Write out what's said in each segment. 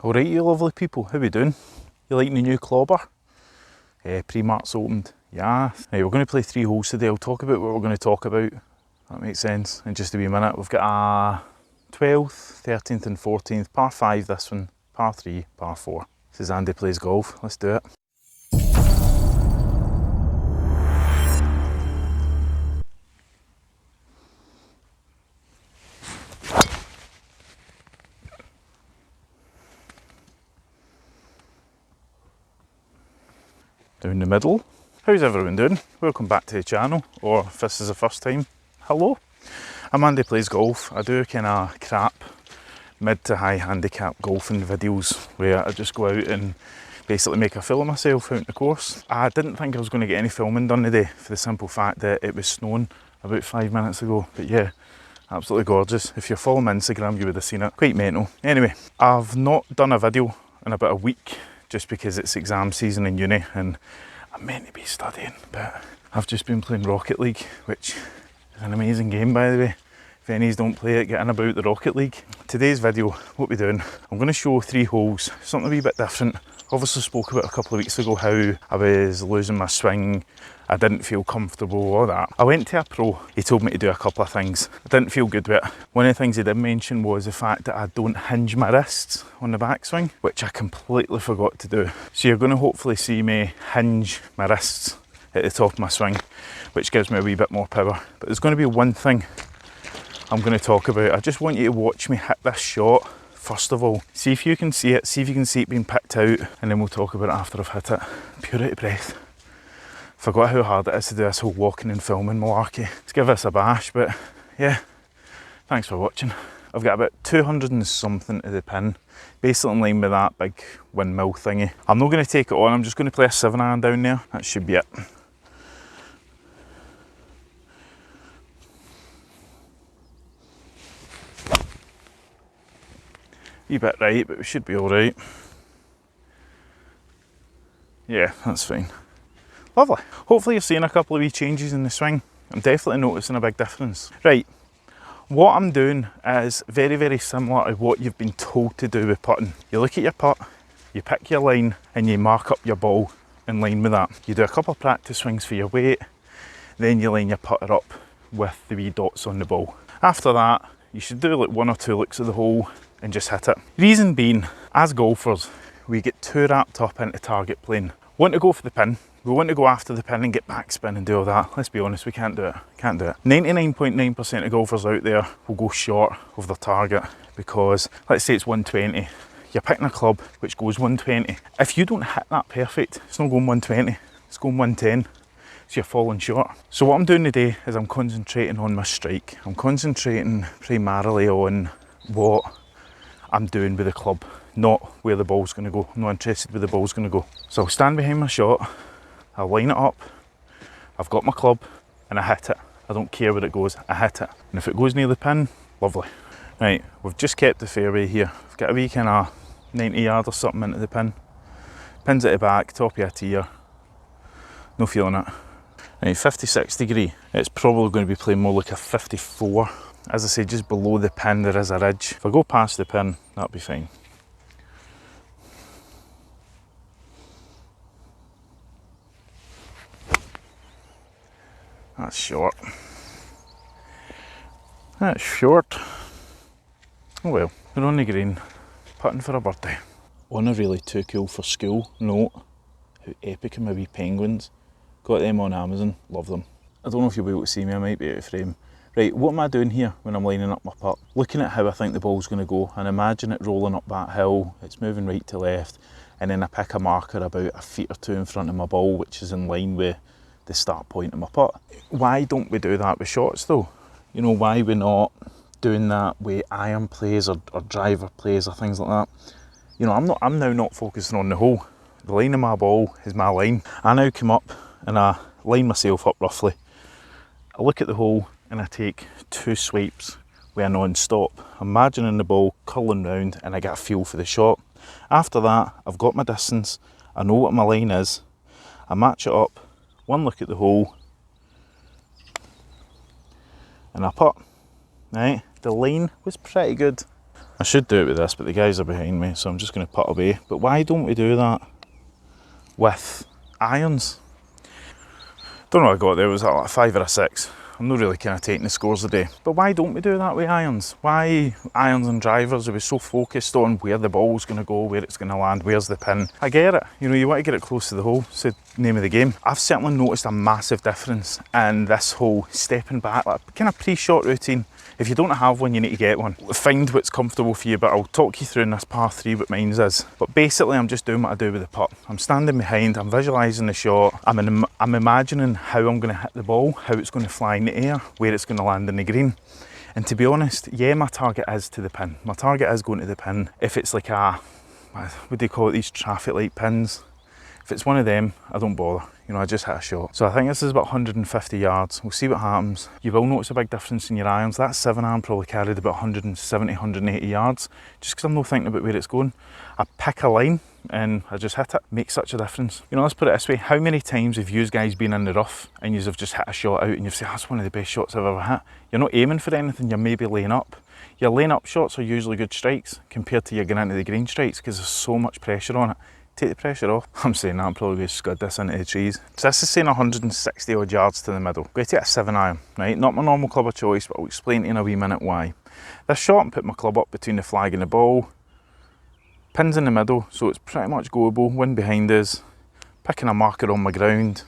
Alright you lovely people, how we doing? You liking the new clobber? Pre-mart's opened, yeah. Right, we're going to play 3 holes today. I'll talk about what we're going to talk about, that makes sense, in just a wee minute. We've got a 12th, 13th and 14th, par 5 this one, par 3, par 4. This is Andy Plays Golf, let's do it. Down the middle. How's everyone doing? Welcome back to the channel, or if this is the first time, hello. I'm Andy Plays Golf. I do kind of crap mid to high handicap golfing videos where I just go out and basically make a fool of myself out in the course. I didn't think I was going to get any filming done today for the simple fact that it was snowing about 5 minutes ago, but yeah, absolutely gorgeous. If you're following my Instagram you would have seen it, quite mental. Anyway, I've not done a video in about a week just because it's exam season in uni and I'm meant to be studying, but I've just been playing Rocket League, which is an amazing game by the way. If any don't play it, get in about the Rocket League. Today's video, what we're doing, I'm going to show 3 holes, something a wee bit different. Obviously spoke about a couple of weeks ago how I was losing my swing, I didn't feel comfortable, all that. I went to a pro, he told me to do a couple of things. I didn't feel good with it. One of the things he did mention was the fact that I don't hinge my wrists on the backswing, which I completely forgot to do. So you're going to hopefully see me hinge my wrists at the top of my swing, which gives me a wee bit more power. But there's going to be one thing I'm going to talk about. I just want you to watch me hit this shot. First of all, see if you can see it, see if you can see it being picked out, and then we'll talk about it after I've hit it. Pure out of breath. Forgot how hard it is to do this whole walking and filming malarkey. Let's give this a bash, but yeah, thanks for watching. I've got about 200 and something to the pin, basically in line with that big windmill thingy. I'm not going to take it on, I'm just going to play a 7-iron down there. That should be it. Wee bit right, but we should be alright. Yeah, that's fine. Lovely. Hopefully you're seeing a couple of wee changes in the swing. I'm definitely noticing a big difference. Right, what I'm doing is very, very similar to what you've been told to do with putting. You look at your putt, you pick your line, and you mark up your ball in line with that. You do a couple of practice swings for your weight, then you line your putter up with the wee dots on the ball. After that, you should do like 1 or 2 looks of the hole and just hit it. Reason being, as golfers, we get too wrapped up into target playing. Want to go for the pin, we want to go after the pin and get backspin and do all that. Let's be honest, we can't do it, can't do it. 99.9% of golfers out there will go short of their target because, let's say it's 120, you're picking a club which goes 120. If you don't hit that perfect, it's not going 120, it's going 110. So you're falling short. So what I'm doing today is I'm concentrating on my strike. I'm concentrating primarily on what I'm doing with the club, not where the ball's going to go. I'm not interested where the ball's going to go. So I'll stand behind my shot, I'll line it up, I've got my club and I hit it. I don't care where it goes, I hit it. And if it goes near the pin, lovely. Right, we've just kept the fairway here. I've got a wee kind of 90 yard or something into the pin. Pin's at the back, top of a tier. No feeling it. Right, 56 degree. It's probably going to be playing more like a 54. As I say, just below the pin there is a ridge. If I go past the pin, that'll be fine. That's short. That's short. Oh well, we're on the green, putting for a birdie. On a really too cool for school note, how epic are my wee penguins. Got them on Amazon, love them. I don't know if you'll be able to see me, I might be out of frame. Right, what am I doing here when I'm lining up my putt? Looking at how I think the ball's going to go and imagine it rolling up that hill, it's moving right to left, and then I pick a marker about a feet or 2 in front of my ball, which is in line with the start point of my putt. Why don't we do that with shots though? You know, why we're not doing that with iron plays or driver plays or things like that? You know, I'm now not focusing on the hole. The line of my ball is my line. I now come up and I line myself up roughly. I look at the hole and I take 2 swipes with a non-stop, imagining the ball curling round, and I get a feel for the shot. After that, I've got my distance, I know what my line is, I match it up, 1 look at the hole, and I putt. Right, the line was pretty good. I should do it with this, but the guys are behind me, so I'm just going to putt away. But why don't we do that with irons? Don't know what I got there, was that like a 5 or a 6? I'm not really kind of taking the scores today. But why don't we do that with irons? Why irons and drivers? Are we so focused on where the ball's going to go, where it's going to land, where's the pin? I get it. You know, you want to get it close to the hole. It's the name of the game. I've certainly noticed a massive difference in this whole stepping back, like kind of pre-shot routine. If you don't have one, you need to get one. Find what's comfortable for you, but I'll talk you through in this par 3 what mine is. But basically, I'm just doing what I do with the putt. I'm standing behind, I'm visualising the shot, I'm imagining how I'm going to hit the ball, how it's going to fly in the air, where it's going to land in the green. And to be honest, yeah, my target is to the pin. My target is going to the pin. If it's like a, what do you call it, these traffic light pins? If it's one of them, I don't bother. You know, I just hit a shot. So I think this is about 150 yards. We'll see what happens. You will notice a big difference in your irons. That 7-iron probably carried about 170, 180 yards, just because I'm not thinking about where it's going. I pick a line and I just hit it. Makes such a difference. You know, let's put it this way. How many times have you guys been in the rough and you have just hit a shot out and you've said, that's one of the best shots I've ever hit? You're not aiming for anything, you're maybe laying up. Your laying up shots are usually good strikes compared to your getting into the green strikes because there's so much pressure on it. Take the pressure off. I'm saying that, I'm probably going to scud this into the trees. So this is saying 160 odd yards to the middle. I'm going to take a 7-iron, right? Not my normal club of choice, but I'll explain to you in a wee minute why. This shot, I'm putting my club up between the flag and the ball. Pins in the middle, so it's pretty much goable. Wind behind us. Picking a marker on my ground,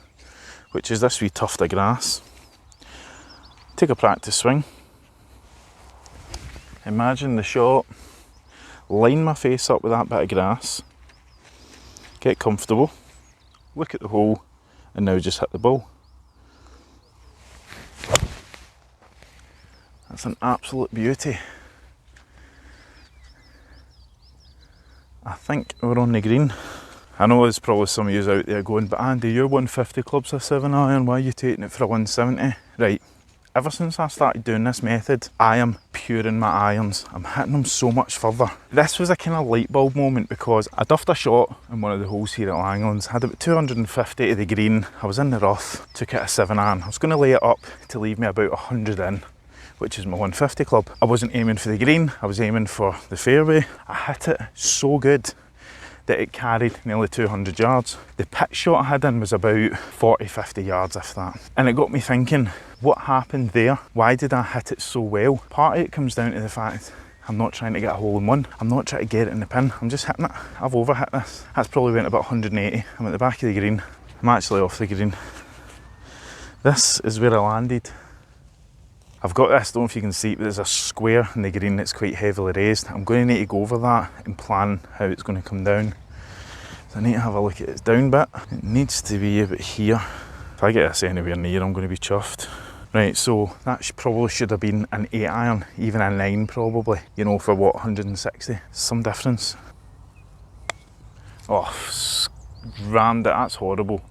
which is this wee tuft of grass. Take a practice swing. Imagine the shot. Line my face up with that bit of grass. Get comfortable, look at the hole, and now just hit the ball. That's an absolute beauty. I think we're on the green. I know there's probably some of you out there going, but Andy, your 150 club's a 7-iron, why are you taking it for a 170? Right. Ever since I started doing this method, I am puring my irons. I'm hitting them so much further. This was a kind of light bulb moment because I duffed a shot in one of the holes here at Langlands, had about 250 to the green. I was in the rough, took it a 7-iron. I was going to lay it up to leave me about 100 in, which is my 150 club. I wasn't aiming for the green, I was aiming for the fairway. I hit it so good that it carried nearly 200 yards. The pitch shot I had in was about 40, 50 yards, if that. And it got me thinking, what happened there? Why did I hit it so well? Part of it comes down to the fact I'm not trying to get a hole in one. I'm not trying to get it in the pin. I'm just hitting it. I've overhit this. That's probably went about 180. I'm at the back of the green. I'm actually off the green. This is where I landed. I've got this, don't know if you can see, but there's a square in the green that's quite heavily raised. I'm going to need to go over that and plan how it's going to come down. So I need to have a look at its down bit. It needs to be about here. If I get this anywhere near, I'm going to be chuffed. Right, so that probably should have been an 8-iron, even a 9 probably, you know, for what, 160? Some difference. Oh, rammed it, that's horrible.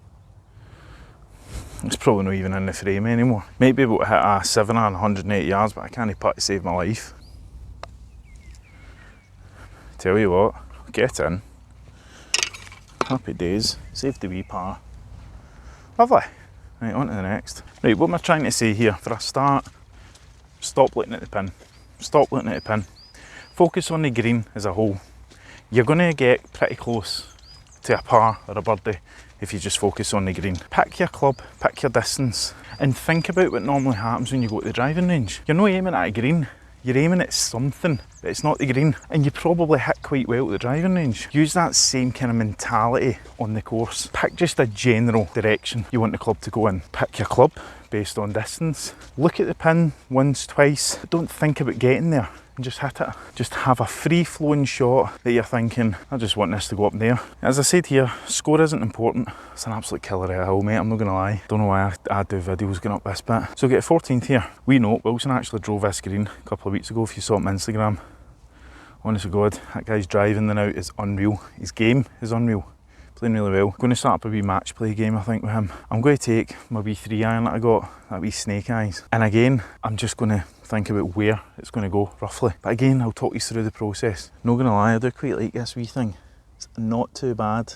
It's probably not even in the frame anymore. Might be able to hit a 7-iron 180 yards, but I can't putt to save my life. Tell you what, get in. Happy days, saved the wee par. Lovely. Right, on to the next. Right, what am I trying to say here? For a start, stop looking at the pin. Stop looking at the pin. Focus on the green as a whole. You're going to get pretty close to a par or a birdie if you just focus on the green. Pick your club, pick your distance, and think about what normally happens when you go to the driving range. You're not aiming at a green, you're aiming at something, but it's not the green, and you probably hit quite well at the driving range. Use that same kind of mentality on the course. Pick just a general direction you want the club to go in. Pick your club based on distance. Look at the pin once, twice, but don't think about getting there. And just hit it. Just have a free-flowing shot that you're thinking, I just want this to go up there. As I said here, score isn't important. It's an absolute killer at a hill, mate, I'm not going to lie. Don't know why I do videos going up this bit. So get 14th here. We know Wilson actually drove this green a couple of weeks ago, if you saw it on Instagram. Honest to God, that guy's driving the out is unreal. His game is unreal. Playing really well. Going to start up a wee match play game, I think, with him. I'm going to take my wee 3-iron that I got, that wee snake eyes. And again, I'm just going to think about where it's going to go, roughly. But again, I'll talk you through the process. Not going to lie, I do quite like this wee thing. It's not too bad.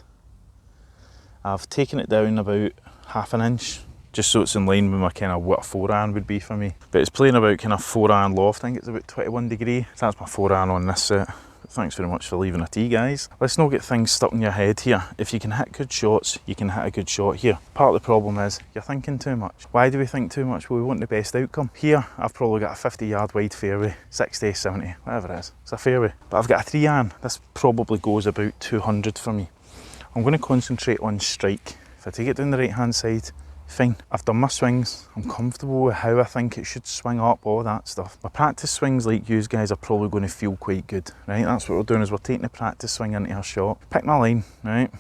I've taken it down about half an inch, just so it's in line with my kind of what a 4-iron would be for me. But it's playing about kind of 4-iron loft. I think it's about 21 degree. So that's my 4-iron on this set. Thanks very much for leaving a tee, guys. Let's not get things stuck in your head here. If you can hit good shots, you can hit a good shot here. Part of the problem is you're thinking too much. Why do we think too much? Well, we want the best outcome. Here, I've probably got a 50-yard wide fairway, 60, 70, whatever it is. It's a fairway. But I've got a 3-iron. This probably goes about 200 for me. I'm going to concentrate on strike. If I take it down the right-hand side, fine. I've done my swings. I'm comfortable with how I think it should swing up, all that stuff. My practice swings, like you guys, are probably going to feel quite good, right? That's what we're doing, is we're taking the practice swing into our shot. Pick my line, right?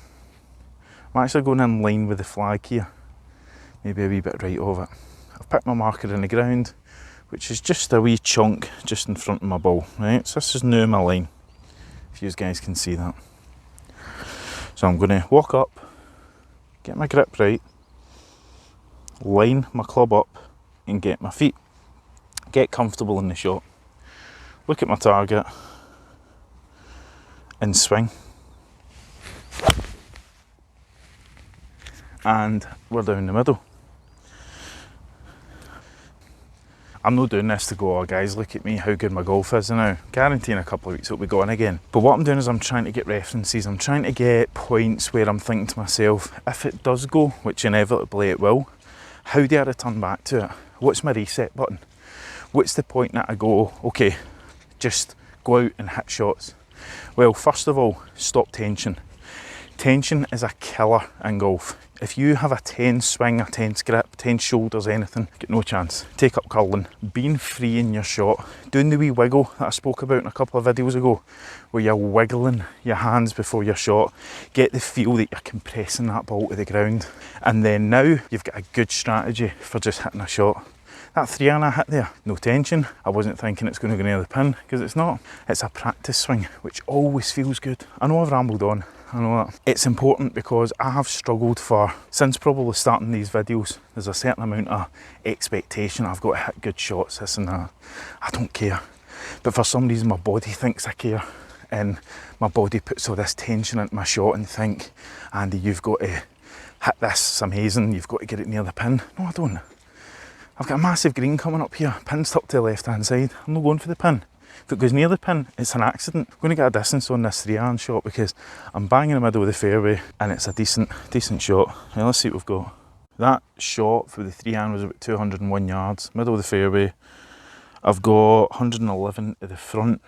I'm actually going in line with the flag here. Maybe a wee bit right of it. I've picked my marker in the ground, which is just a wee chunk just in front of my ball, right? So this is now my line, if you guys can see that. So I'm going to walk up, get my grip right, line my club up and get my feet, get comfortable in the shot, look at my target and swing, and we're down the middle. I'm not doing this to go, oh guys, look at me, how good my golf is now. Guaranteeing a couple of weeks it'll be going again. But what I'm doing is I'm trying to get references. I'm trying to get points where I'm thinking to myself, if it does go, which inevitably it will, how do I return back to it? What's my reset button? What's the point that I go, okay, just go out and hit shots? Well, first of all, stop tension. Tension is a killer in golf. If you have a tense swing, a tense grip, tense shoulders, anything, get no chance. Take up curling, being free in your shot, doing the wee wiggle that I spoke about in a couple of videos ago, where you're wiggling your hands before your shot, get the feel that you're compressing that ball to the ground. And then now you've got a good strategy for just hitting a shot. That 3-iron I hit there, no tension. I wasn't thinking it's going to go near the pin, because it's not. It's a practice swing, which always feels good. I know I've rambled on, I know that. It's important because I have struggled since probably starting these videos, there's a certain amount of expectation. I've got to hit good shots, this and that. I don't care. But for some reason my body thinks I care. And my body puts all this tension into my shot and think, Andy, you've got to hit this, it's amazing, you've got to get it near the pin. No, I don't. I've got a massive green coming up here, pin's tucked to the left hand side. I'm not going for the pin. If it goes near the pin, it's an accident. I'm going to get a distance on this 3-iron shot because I'm banging in the middle of the fairway and it's a decent shot. Now let's see what we've got. That shot for the 3-iron was about 201 yards, middle of the fairway. I've got 111 to the front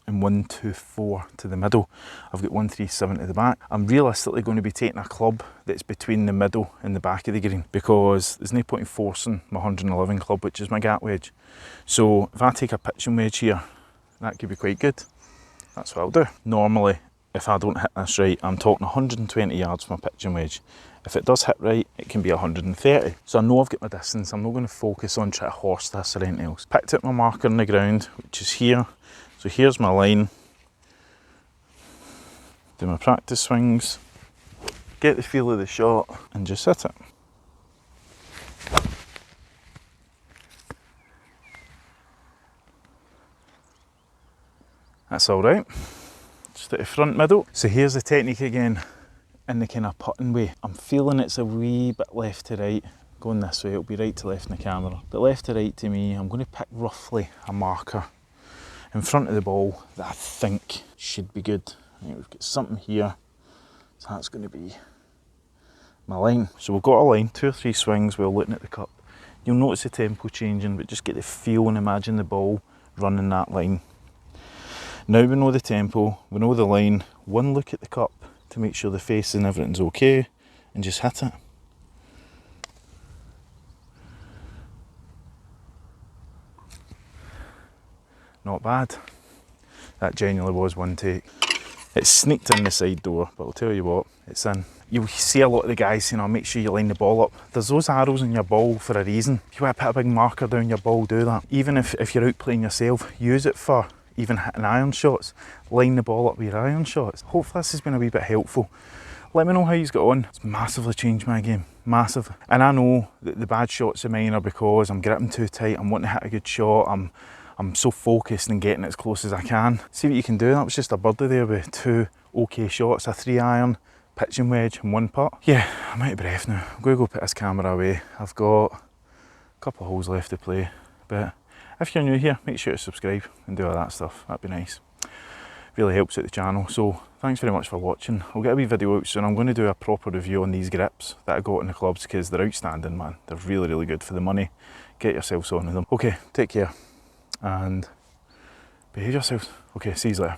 and 124 to the middle. I've got 137 to the back. I'm realistically going to be taking a club that's between the middle and the back of the green, because there's no point in forcing my 111 club, which is my gap wedge. So if I take a pitching wedge here, that could be quite good. That's what I'll do. Normally, if I don't hit this right, I'm talking 120 yards from my pitching wedge. If it does hit right, it can be 130. So I know I've got my distance. I'm not going to focus on trying to horse this or anything else. Picked up my marker on the ground, which is here. So here's my line. Do my practice swings, get the feel of the shot and just hit it. That's all right. Just at the front middle. So here's the technique again in the kind of putting way. I'm feeling it's a wee bit left to right. Going this way, it'll be right to left in the camera. But left to right to me, I'm going to pick roughly a marker in front of the ball that I think should be good. Right, we've got something here, so that's going to be my line. So we've got a line, 2 or 3 swings while looking at the cup. You'll notice the tempo changing, but just get the feel and imagine the ball running that line. Now we know the tempo, we know the line, one look at the cup to make sure the face and everything's okay, and just hit it. Not bad. That genuinely was one take. It sneaked in the side door, but I'll tell you what, it's in. You'll see a lot of the guys saying, make sure you line the ball up. There's those arrows in your ball for a reason. If you want to put a big marker down your ball, do that. Even if you're out playing yourself, use it for even hitting iron shots. Line the ball up with your iron shots. Hopefully this has been a wee bit helpful. Let me know how you've got on. It's massively changed my game, massive. And I know that the bad shots of mine are because I'm gripping too tight, I'm wanting to hit a good shot, I'm so focused on getting it as close as I can. See what you can do. That was just a birdie there with 2 okay shots, a 3-iron, pitching wedge in one putt. Yeah, I'm out of breath now. I'm going to go put this camera away. I've got a couple of holes left to play, but if you're new here, make sure to subscribe and do all that stuff. That'd be nice. Really helps out the channel. So thanks very much for watching. I'll get a wee video out soon. I'm going to do a proper review on these grips that I got in the clubs because they're outstanding, man. They're really, really good for the money. Get yourselves on with them. Okay, take care and behave yourselves. Okay, see you later.